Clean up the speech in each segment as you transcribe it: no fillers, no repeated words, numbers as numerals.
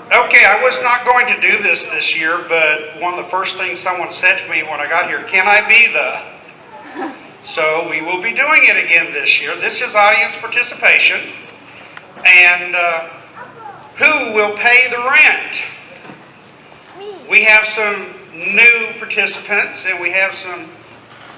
Okay, I was not going to do this year, but one of the first things someone said to me when I got here, can I be the? So we will be doing it again this year. This is audience participation. And who will pay the rent? We have some new participants, and we have some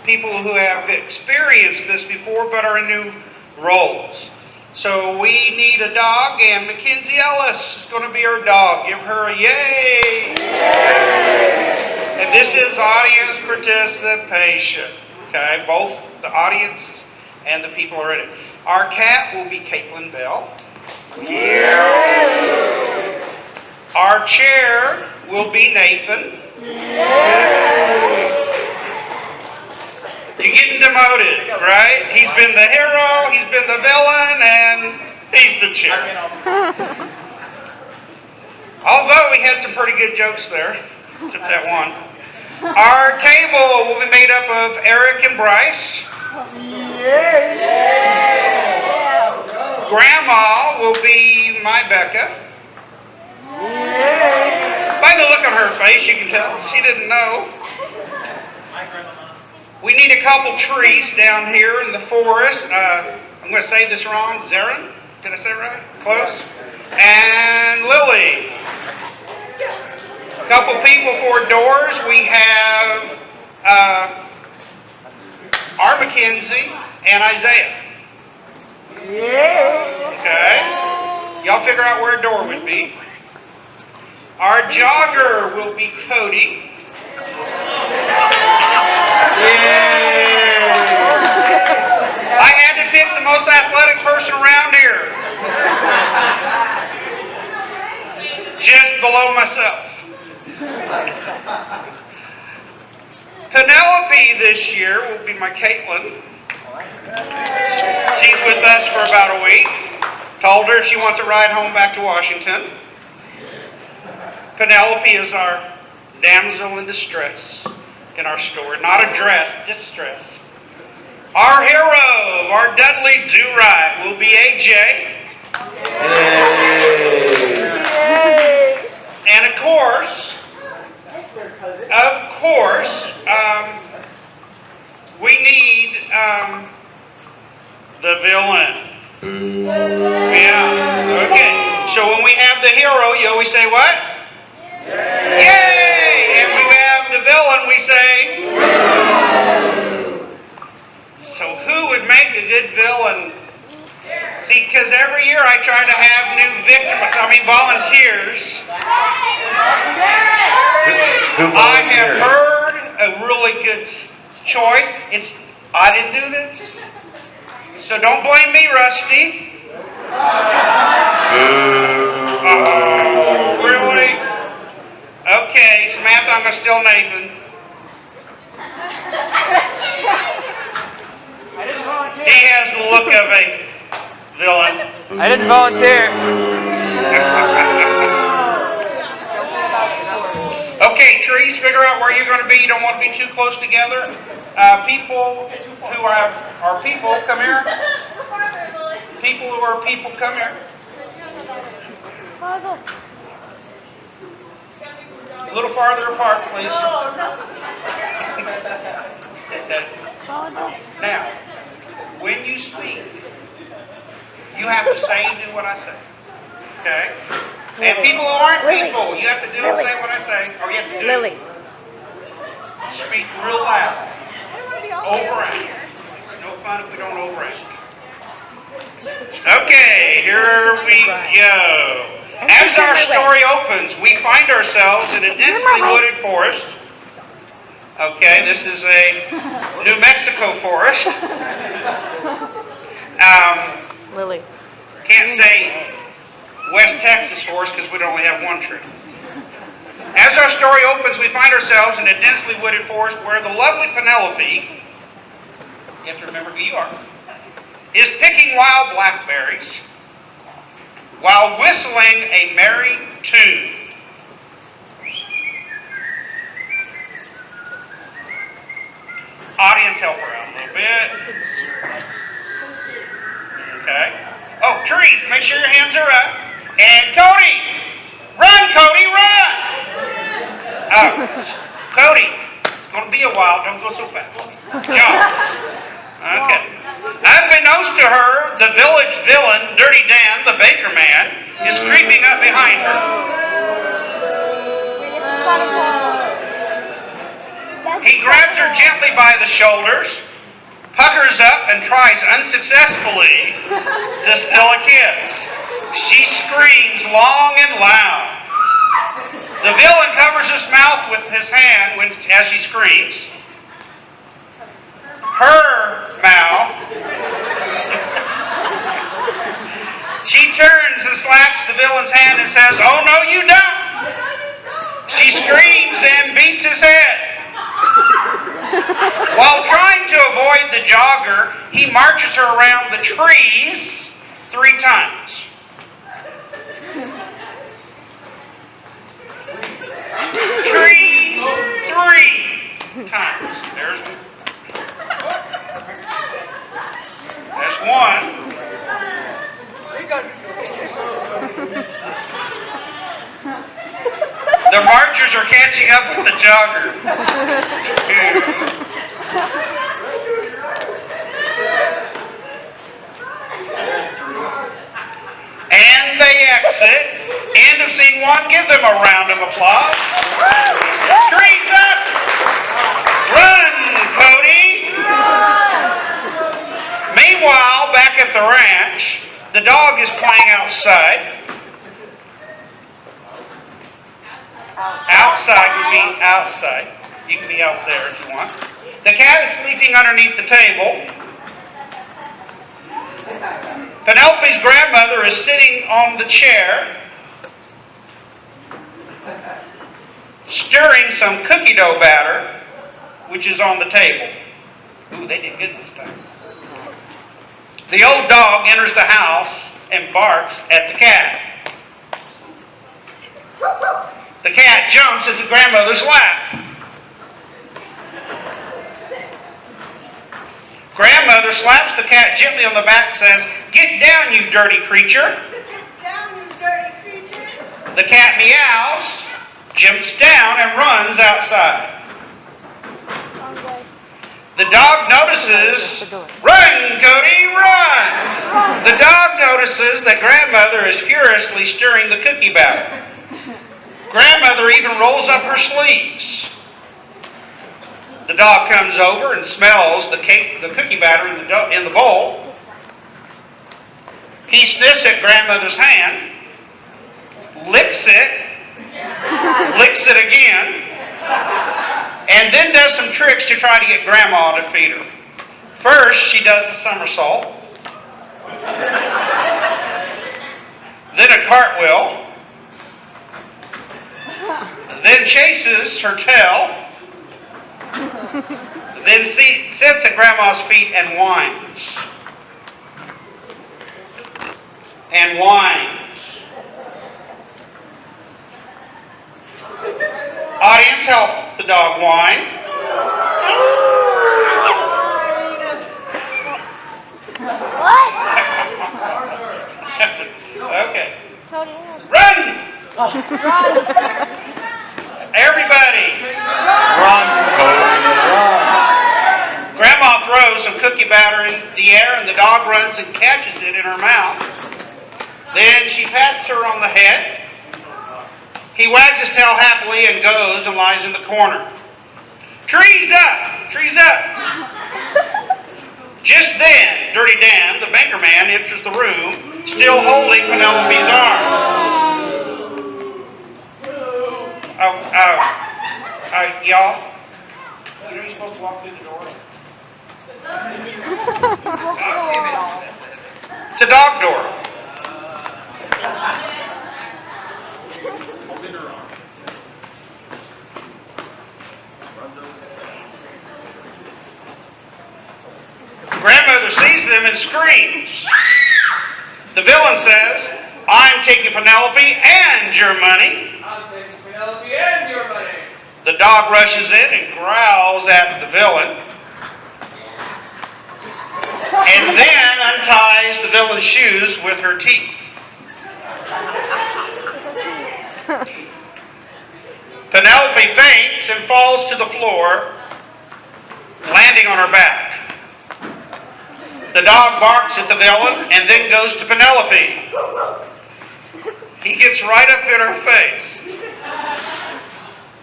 people who have experienced this before but are in new roles. So we need a dog, and Mackenzie Ellis is going to be our dog. Give her a yay! Yay! And this is audience participation. Okay, both the audience and the people are in it. Our cat will be Caitlin Bell. Yeah. Our chair will be Nathan. Yeah. You're getting demoted, right? He's been the hero, he's been the villain, and he's the chair. Although we had some pretty good jokes there, except that one. Our table will be made up of Eric and Bryce. Grandma will be my Becca. By the look on her face, you can tell she didn't know. We need a couple trees down here in the forest. I'm going to say this wrong. Zarin? Did I say it right? Close. And Lily. A couple people for doors. We have our Mackenzie and Isaiah. Okay. Y'all figure out where a door would be. Our jogger will be Cody. I had to pick the most athletic person around here. Just below myself. Penelope this year will be my Caitlin. She's with us for about a week. Told her if she wants a ride home back to Washington. Penelope is our damsel in distress in our story. Not a dress, distress. Our hero, our Dudley Do-Right, will be AJ. Yay. And of course, we need the villain. Yeah. Okay. So when we have the hero, you always say what? Yay! Yay! And when we have the villain, we say? So who would make a good villain? See, because every year I try to have new volunteers. I have heard a really good choice. I didn't do this. So don't blame me, Rusty. Oh, really? Okay, Samantha, I'm going to steal Nathan. He has the look of a villain. I didn't volunteer. Okay, trees, figure out where you're going to be. You don't want to be too close together. People who are people, come here. People who are people, come here. A little farther apart, please. Now, when you speak, you have to say and do what I say. Okay? And people who aren't people, you have to do and say what I say. Or you have to do Lily. Speak real loud. Overact. It's no fun if we don't overact. Okay, here we go. As our story opens, we find ourselves in a densely wooded forest. Okay, this is a New Mexico forest. Lily. Can't say West Texas forest because we'd only have one tree. As our story opens, we find ourselves in a densely wooded forest where the lovely Penelope, you have to remember who you are, is picking wild blackberries while whistling a merry tune. Audience, help her out a little bit. Okay. Oh, trees, make sure your hands are up. And Cody, roll! Cody, it's going to be a while. Don't go so fast. Okay. Unbeknownst to her, the village villain, Dirty Dan, the baker man, is creeping up behind her. He grabs her gently by the shoulders, puckers up, and tries unsuccessfully to steal a kiss. She screams long and loud. The villain covers his mouth with his hand as she screams. Her mouth. She turns and slaps the villain's hand and says, "Oh, no, you don't." She screams and beats his head. While trying to avoid the jogger, he marches her around the trees 3 times. Trees 3 times. There's 1. The marchers are catching up with the jogger. 2. And they exit. End of scene 1. Give them a round of applause. Trees up! Run, Cody! Meanwhile, back at the ranch, the dog is playing outside. Outside would be outside. You can be out there if you want. The cat is sleeping underneath the table. Penelope's grandmother is sitting on the chair, stirring some cookie dough batter, which is on the table. Ooh, they did good this time. The old dog enters the house and barks at the cat. The cat jumps into grandmother's lap. Grandmother slaps the cat gently on the back and says, "Get down, you dirty creature." Get down, you dirty creature. The cat meows, jumps down, and runs outside. The dog notices, "Run, Cody, run!" The dog notices that grandmother is furiously stirring the cookie batter. Grandmother even rolls up her sleeves. The dog comes over and smells the cookie batter in the bowl. He sniffs at grandmother's hand, licks it again, and then does some tricks to try to get grandma to feed her. First, she does a somersault, then a cartwheel, then chases her tail, then sits at grandma's feet and whines. And whines. Audience, help the dog whine. What? Okay. Run! Everybody! Run, Cody, run. Grandma throws some cookie batter in the air and the dog runs and catches it in her mouth. Then she pats her on the head. He wags his tail happily and goes and lies in the corner. Trees up! Trees up! Just then, Dirty Dan, the banker man, enters the room, still holding Penelope's arm. Y'all, you know you're supposed to walk through the door? It's a dog door. Grandmother sees them and screams. The villain says, "I'm taking Penelope and your money." I'm taking Penelope and your money. The dog rushes in and growls at the villain, and then unties the villain's shoes with her teeth. Penelope faints and falls to the floor, landing on her back. The dog barks at the villain and then goes to Penelope. He gets right up in her face.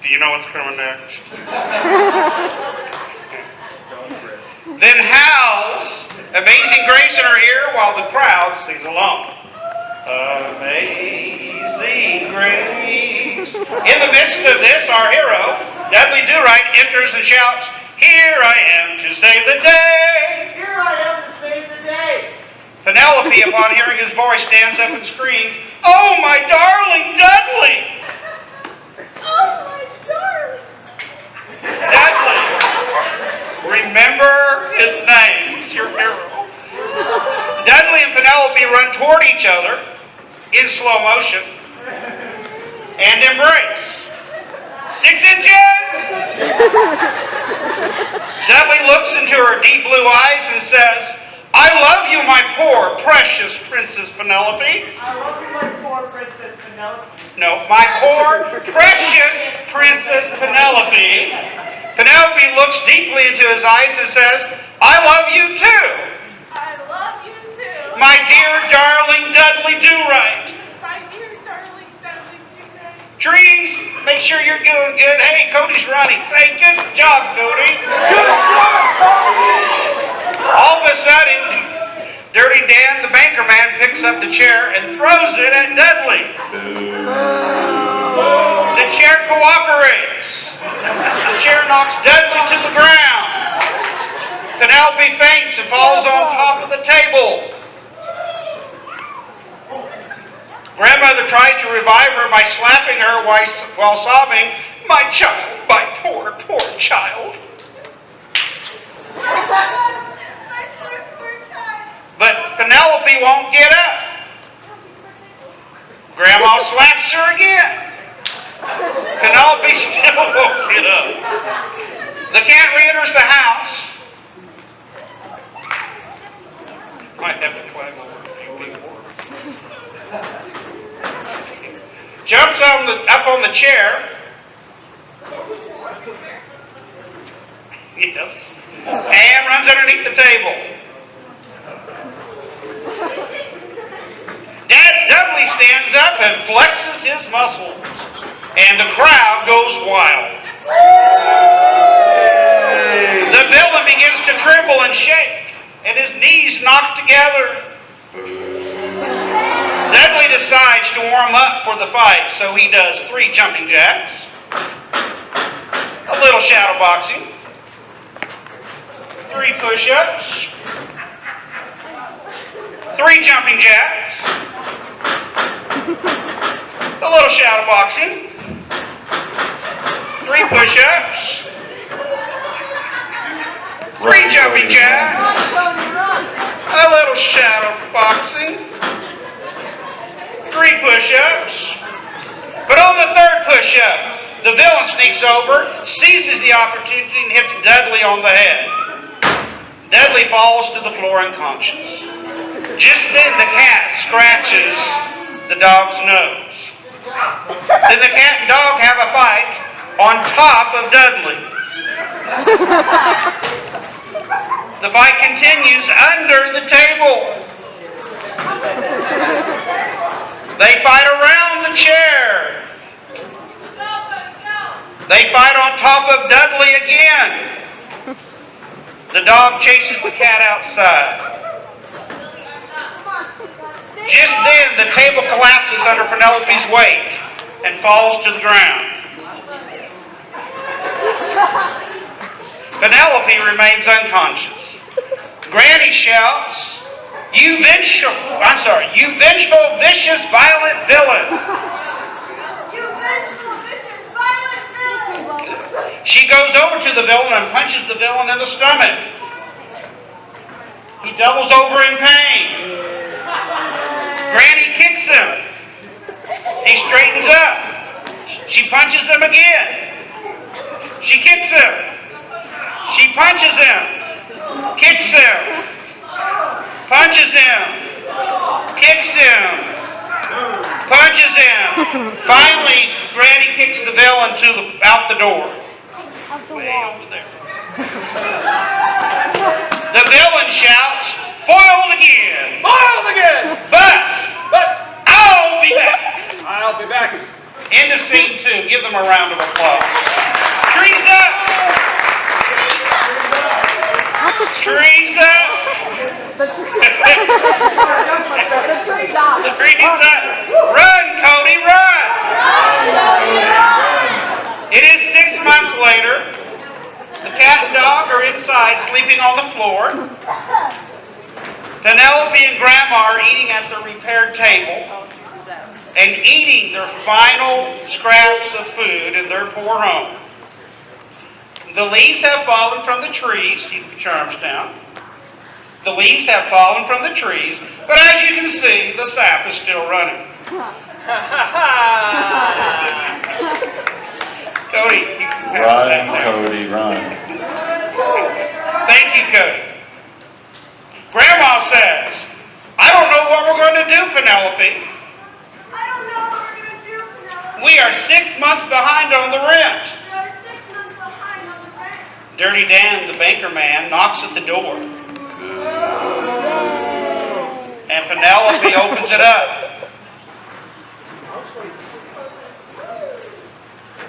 Do you know what's coming next? Then howls Amazing Grace in her ear while the crowd sings along. Amazing Grace. In the midst of this, our hero, Dudley Do-Right, enters and shouts, "Here I am to save the day." Here I am to save the day. Penelope, upon hearing his voice, stands up and screams, "Oh, my darling Dudley!" Oh, my darling. Dudley, remember his name. He's your hero. Dudley and Penelope run toward each other in slow motion and embrace. 6 inches! Dudley looks into her deep blue eyes and says, "I love you, my poor, precious Princess Penelope." I love you, my poor Princess Penelope. No, my poor, precious Princess Penelope. Penelope looks deeply into his eyes and says, "I love you too, I love you too. my dear, darling Dudley Do-Right." My dear darling Dudley Do-Right. Trees, make sure you're doing good. Hey, Cody's running. Say, good job, Cody. All of a sudden, Dirty Dan, the banker man, picks up the chair and throws it at Dudley. The chair cooperates. The chair knocks Dudley to the ground. Penelope faints and falls on top of the table. Grandmother tries to revive her by slapping her while sobbing, "My child, my poor, poor child." My poor child. But Penelope won't get up. Grandma slaps her again. Penelope still won't get up. The cat re-enters the house. Might have to climb over. Jumps up on the chair. Yes. And runs underneath the table. Dudley stands up and flexes his muscles. And the crowd goes wild. The villain begins to tremble and shake, and his knees knock together. Dudley decides to warm up for the fight, so he does 3 jumping jacks, a little shadow boxing, 3 push-ups, 3 jumping jacks, a little shadow boxing, 3 push-ups, 3 jumping jacks, a little shadow boxing, 3 push-ups. But on the 3rd push-up, the villain sneaks over, seizes the opportunity, and hits Dudley on the head. Dudley falls to the floor unconscious. Just then the cat scratches the dog's nose. Then the cat and dog have a fight on top of Dudley. The fight continues under the table. They fight around the chair. They fight on top of Dudley again. The dog chases the cat outside. Just then, the table collapses under Penelope's weight and falls to the ground. Penelope remains unconscious. Granny shouts, you vengeful, vicious, violent villain." You vengeful, vicious, violent villain. She goes over to the villain and punches the villain in the stomach. He doubles over in pain. Granny kicks him. He straightens up. She punches him again. She kicks him. She punches him. Kicks him. Punches him. Kicks him. Punches him. Finally, Granny kicks the villain out the door. Of the Way wall. over there. The villain shouts, "Foiled again! Foiled again! But But I'll be back!" I'll be back. End of scene 2. Give them a round of applause. Trees up! Trees up! The tree dog. Trees up! Run, Cody, run! It is 6 months later. The cat and dog are inside, sleeping on the floor. Penelope and Grandma are eating at the repaired table and eating their final scraps of food in their poor home. The leaves have fallen from the trees. Keep your charms down. The leaves have fallen from the trees, but as you can see, the sap is still running. Cody, you can pass that Run, down. Cody, run. Thank you, Cody. Grandma says, "I don't know what we're going to do, Penelope. I don't know what we're going to do, Penelope. We are 6 months behind on the rent." We are 6 months behind on the rent. Dirty Dan, the banker man, knocks at the door. And Penelope opens it up.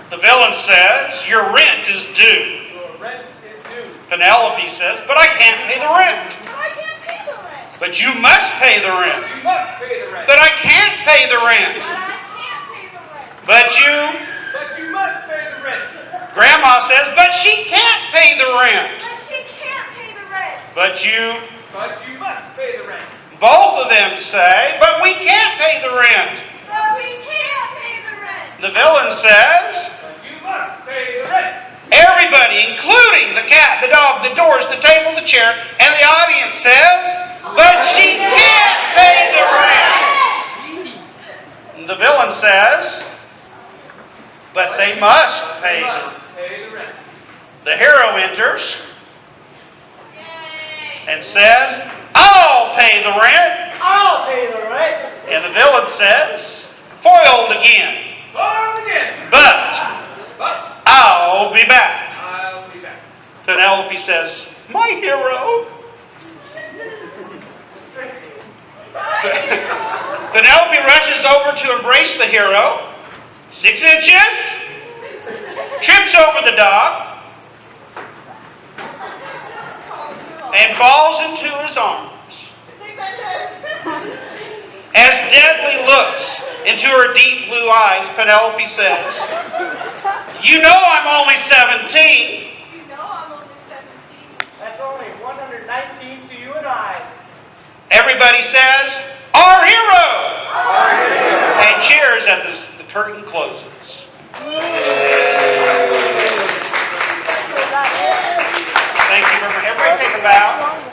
The villain says, "Your rent is due." Your rent is due. Penelope says, "But I can't pay the rent." I can't pay the rent. "But you must pay the rent." You must pay the rent. "But I can't pay the rent." But I can't pay the rent. "But you..." But you must pay the rent. Grandma says, "But she can't pay the rent." But she can't pay the rent. "But you..." But you must pay the rent. Both of them say, "But we can't pay the rent." But we can't pay the rent. The villain says, But you must pay the rent. everybody, including the cat, the dog, the doors, the table, the chair, and the audience says, "But she can't pay the rent." And the villain says, "But they must pay You the must pay the rent. The hero enters and says, "I'll pay the rent." I'll pay the rent. And the villain says, "Foiled again. Foiled again. But But I'll be back." I'll be back. Penelope says, "My hero." Penelope rushes over to embrace the hero. 6 inches. Trips over the dog. And falls into his arms. As Deadly looks into her deep blue eyes, Penelope says, "You know I'm only 17. You know I'm only 17. That's only 119 to you and I. Everybody says, "Our hero!" And cheers as the curtain closes. Thank you very much. Everybody take a bow.